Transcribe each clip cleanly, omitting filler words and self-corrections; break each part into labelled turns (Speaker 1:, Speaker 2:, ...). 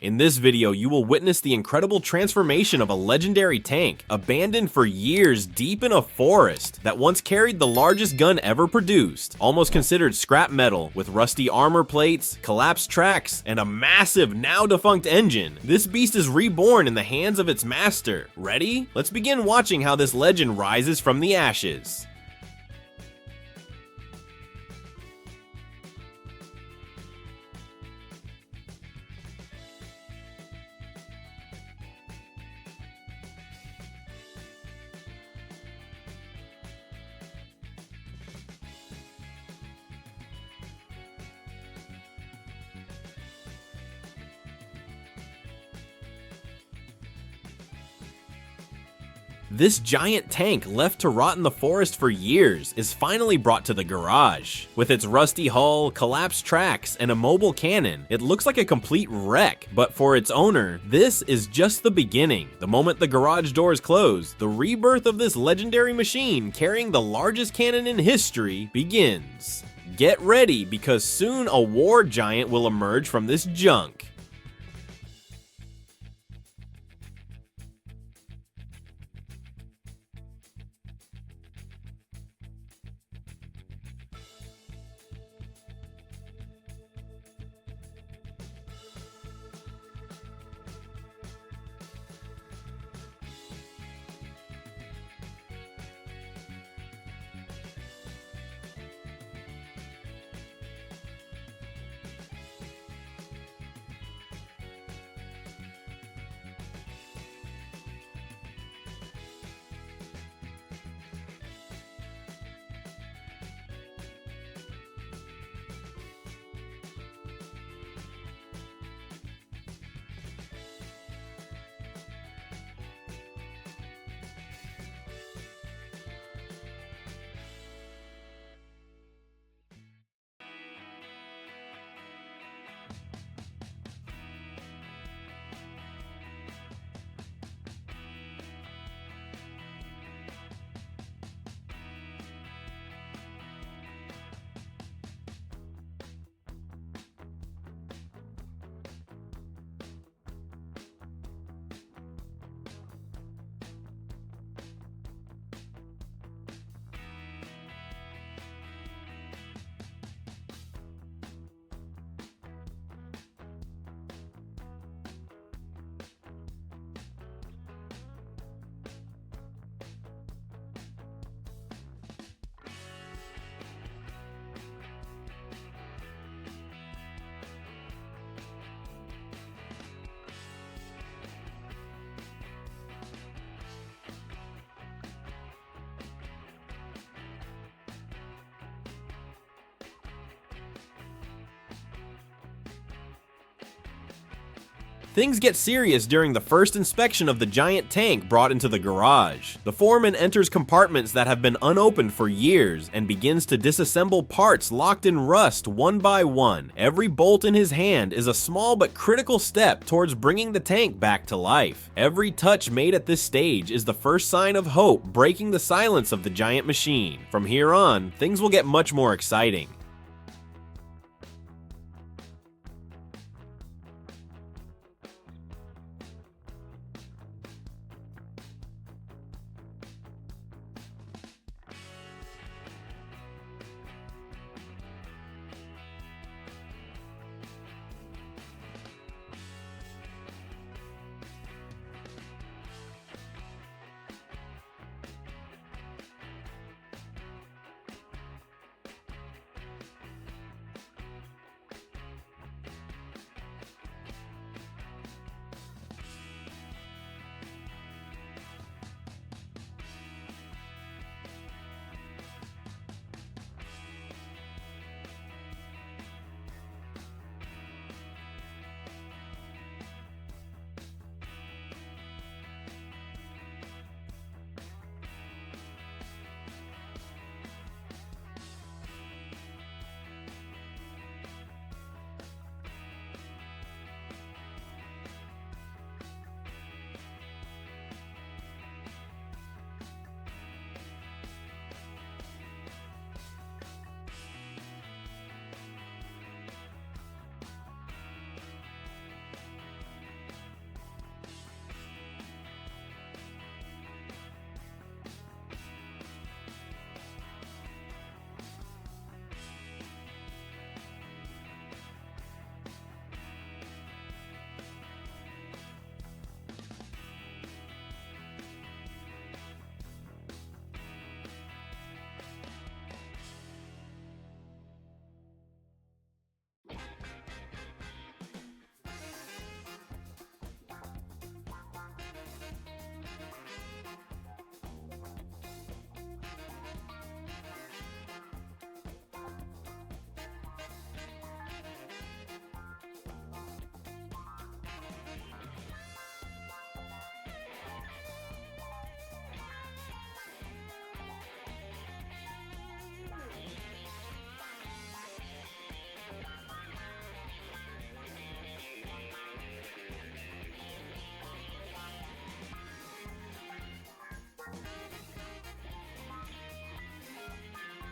Speaker 1: In this video, you will witness the incredible transformation of a legendary tank, abandoned for years deep in a forest, that once carried the largest gun ever produced, almost considered scrap metal, with rusty armor plates, collapsed tracks, and a massive, now-defunct engine. This beast is reborn in the hands of its master. Ready? Let's begin watching how this legend rises from the ashes. This giant tank, left to rot in the forest for years, is finally brought to the garage. With its rusty hull, collapsed tracks, and a mobile cannon, it looks like a complete wreck, but for its owner, this is just the beginning. The moment the garage doors close, the rebirth of this legendary machine carrying the largest cannon in history begins. Get ready, because soon a war giant will emerge from this junk. Things get serious during the first inspection of the giant tank brought into the garage. The foreman enters compartments that have been unopened for years and begins to disassemble parts locked in rust one by one. Every bolt in his hand is a small but critical step towards bringing the tank back to life. Every touch made at this stage is the first sign of hope breaking the silence of the giant machine. From here on, things will get much more exciting.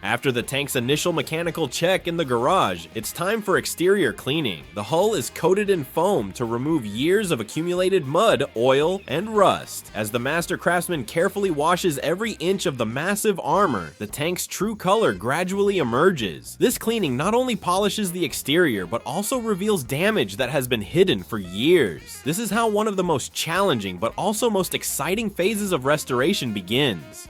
Speaker 1: After the tank's initial mechanical check in the garage, it's time for exterior cleaning. The hull is coated in foam to remove years of accumulated mud, oil, and rust. As the master craftsman carefully washes every inch of the massive armor, the tank's true color gradually emerges. This cleaning not only polishes the exterior, but also reveals damage that has been hidden for years. This is how one of the most challenging, but also most exciting phases of restoration begins.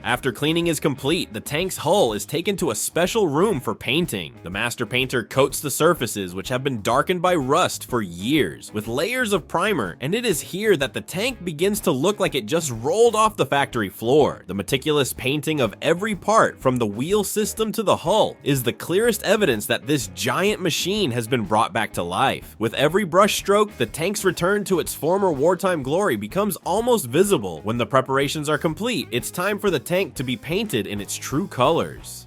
Speaker 1: After cleaning is complete, the tank's hull is taken to a special room for painting. The master painter coats the surfaces, which have been darkened by rust for years, with layers of primer, and it is here that the tank begins to look like it just rolled off the factory floor. The meticulous painting of every part, from the wheel system to the hull, is the clearest evidence that this giant machine has been brought back to life. With every brush stroke, the tank's return to its former wartime glory becomes almost visible. When the preparations are complete, it's time for the tank to be painted in its true colors.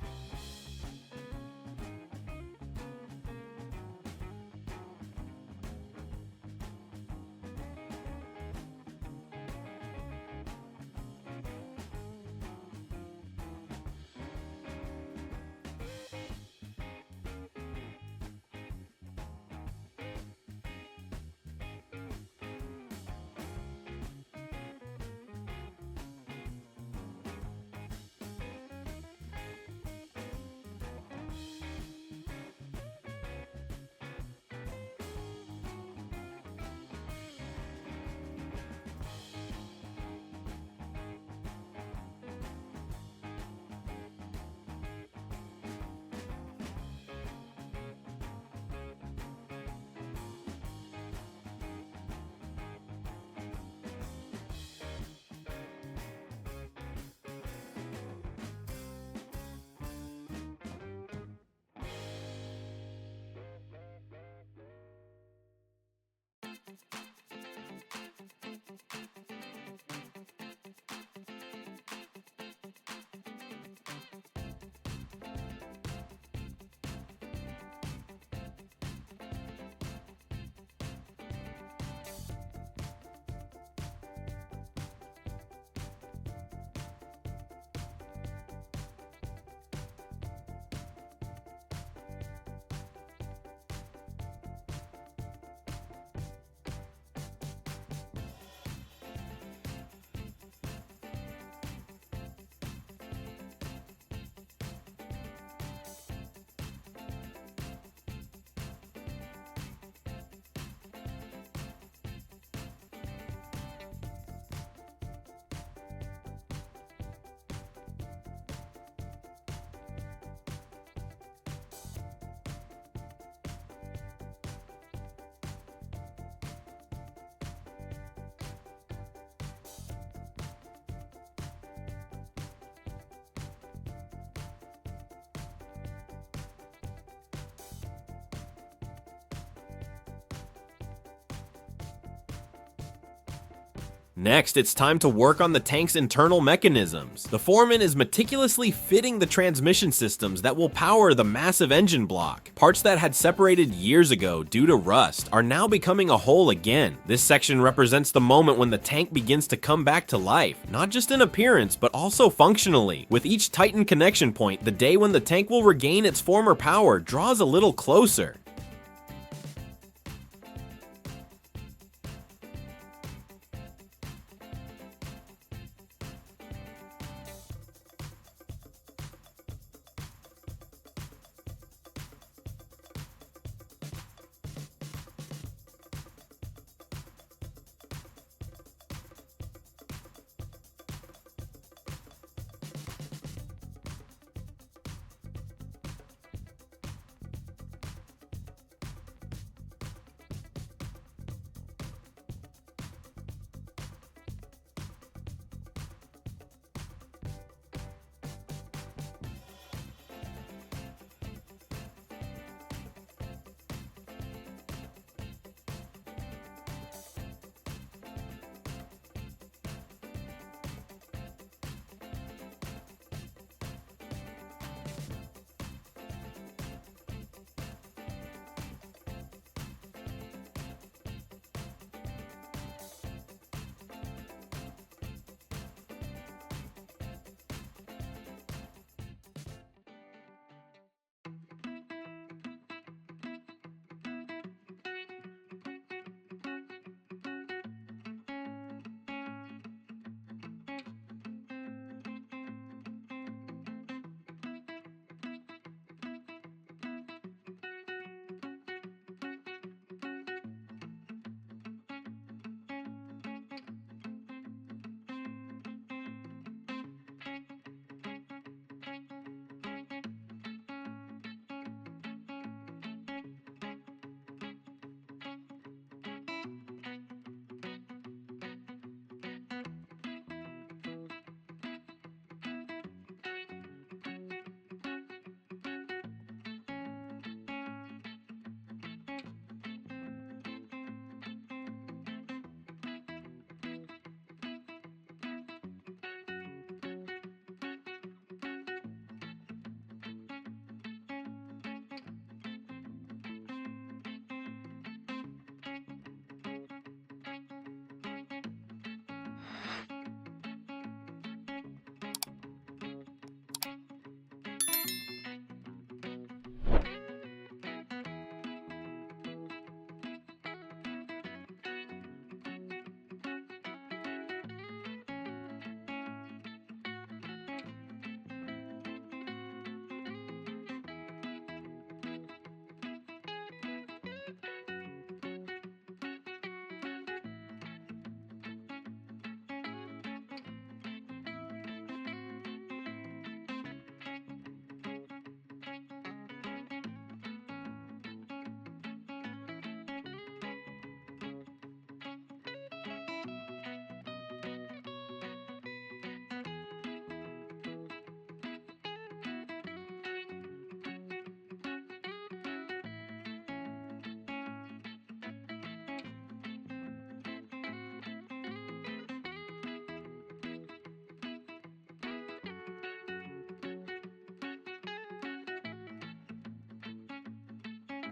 Speaker 1: Next, it's time to work on the tank's internal mechanisms. The foreman is meticulously fitting the transmission systems that will power the massive engine block. Parts that had separated years ago due to rust are now becoming a whole again. This section represents the moment when the tank begins to come back to life, not just in appearance, but also functionally. With each tightened connection point, the day when the tank will regain its former power draws a little closer.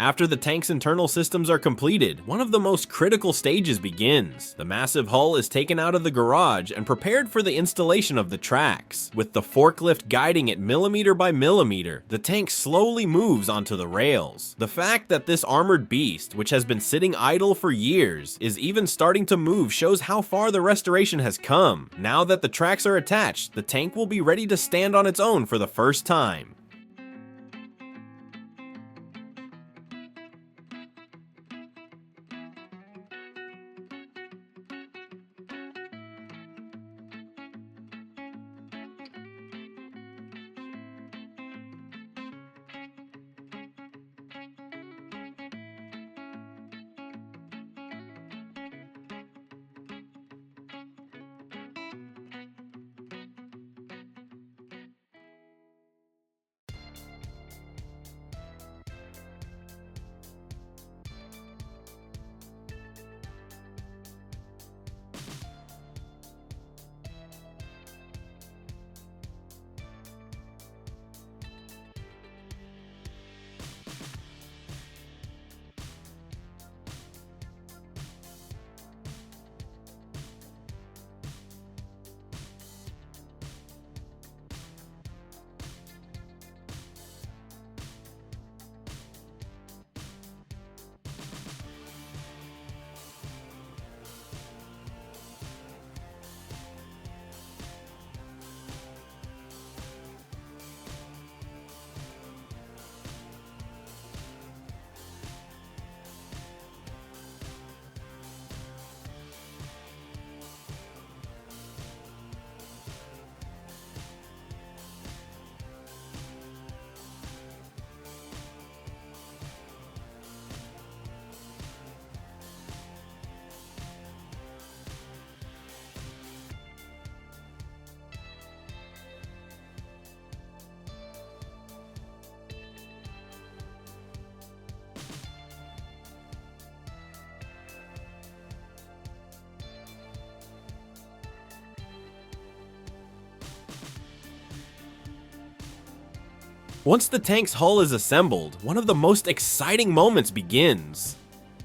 Speaker 1: After the tank's internal systems are completed, one of the most critical stages begins. The massive hull is taken out of the garage and prepared for the installation of the tracks. With the forklift guiding it millimeter by millimeter, the tank slowly moves onto the rails. The fact that this armored beast, which has been sitting idle for years, is even starting to move shows how far the restoration has come. Now that the tracks are attached, the tank will be ready to stand on its own for the first time. Once the tank's hull is assembled, one of the most exciting moments begins.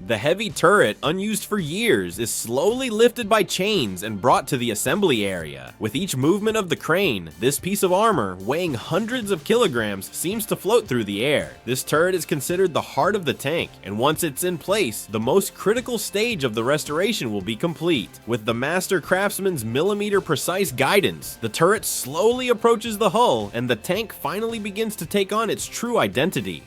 Speaker 1: The heavy turret, unused for years, is slowly lifted by chains and brought to the assembly area. With each movement of the crane, this piece of armor, weighing hundreds of kilograms, seems to float through the air. This turret is considered the heart of the tank, and once it's in place, the most critical stage of the restoration will be complete. With the master craftsman's millimeter-precise guidance, the turret slowly approaches the hull, and the tank finally begins to take on its true identity.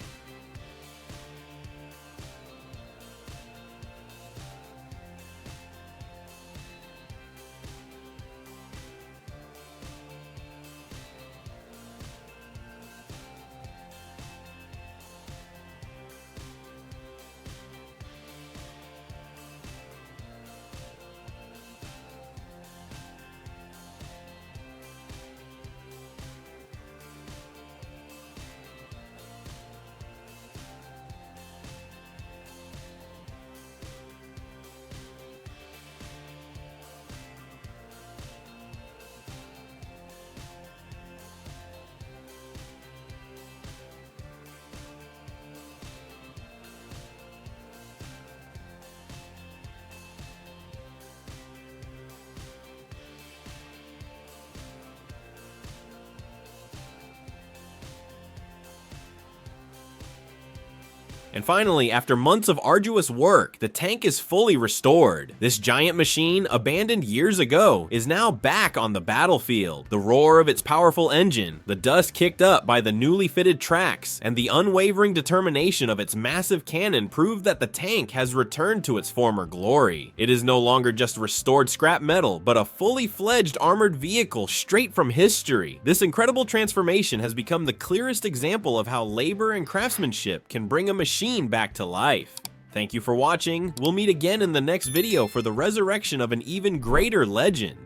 Speaker 1: And finally, after months of arduous work, the tank is fully restored. This giant machine, abandoned years ago, is now back on the battlefield. The roar of its powerful engine, the dust kicked up by the newly fitted tracks, and the unwavering determination of its massive cannon prove that the tank has returned to its former glory. It is no longer just restored scrap metal, but a fully fledged armored vehicle straight from history. This incredible transformation has become the clearest example of how labor and craftsmanship can bring a machine back to life. Thank you for watching. We'll meet again in the next video for the resurrection of an even greater legend.